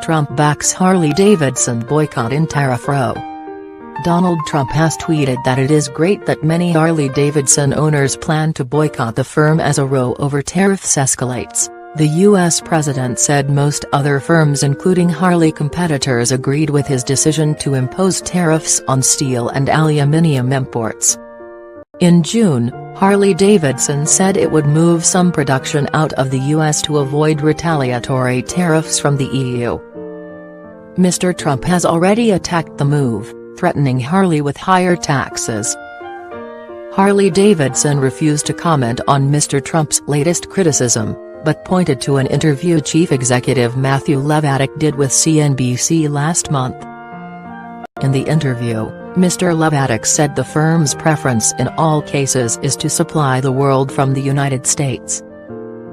Trump backs Harley Davidson boycott in tariff row. Donald Trump has tweeted that it is great that many Harley Davidson owners plan to boycott the firm as a row over tariffs escalates. The U.S. president said most other firms including Harley competitors agreed with his decision to impose tariffs on steel and aluminum imports. In June, Harley Davidson said it would move some production out of the U.S. to avoid retaliatory tariffs from the EU. Mr. Trump has already attacked the move, threatening Harley with higher taxes. Harley Davidson refused to comment on Mr. Trump's latest criticism, but pointed to an interview Chief Executive Matthew Levatic did with CNBC last month. In the interview, Mr. Levatic said the firm's preference in all cases is to supply the world from the United States.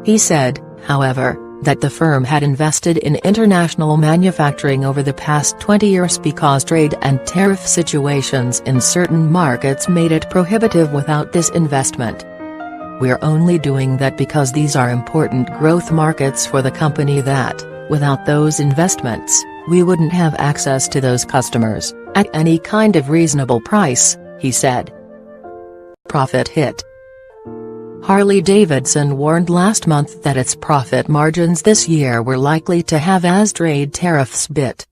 He said, however, that the firm had invested in international manufacturing over the past 20 years because trade and tariff situations in certain markets made it prohibitive without this investment. We're only doing that because these are important growth markets for the company that, without those investments, we wouldn't have access to those customers, at any kind of reasonable price, he said. Profit hit. Harley Davidson warned last month that its profit margins this year were likely to have as trade tariffs bit.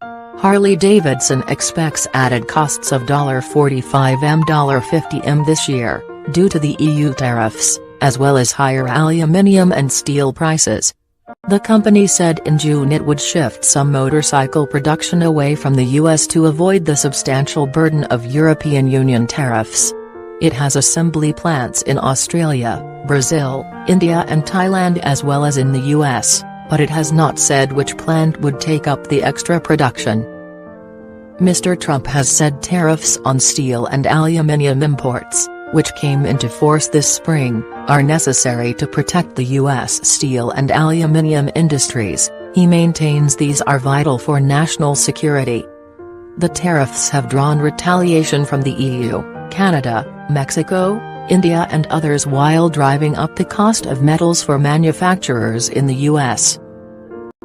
Harley Davidson expects added costs of $45–50 this year, due to the EU tariffs, as well as higher aluminum and steel prices. The company said in June it would shift some motorcycle production away from the US to avoid the substantial burden of European Union tariffs. It has assembly plants in Australia, Brazil, India and Thailand as well as in the US, but it has not said which plant would take up the extra production. Mr. Trump has said tariffs on steel and aluminum imports, which came into force this spring, are necessary to protect the U.S. steel and aluminum industries. He maintains these are vital for national security. The tariffs have drawn retaliation from the EU, Canada, Mexico, India and others while driving up the cost of metals for manufacturers in the U.S.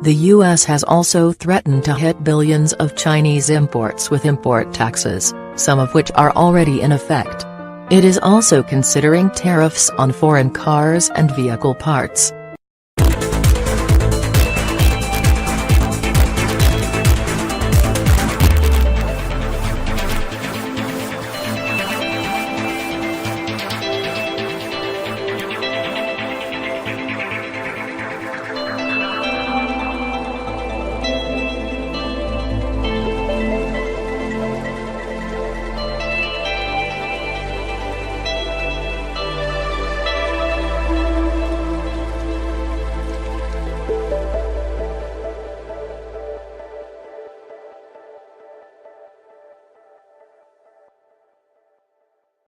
The U.S. has also threatened to hit billions of Chinese imports with import taxes, some of which are already in effect. It is also considering tariffs on foreign cars and vehicle parts.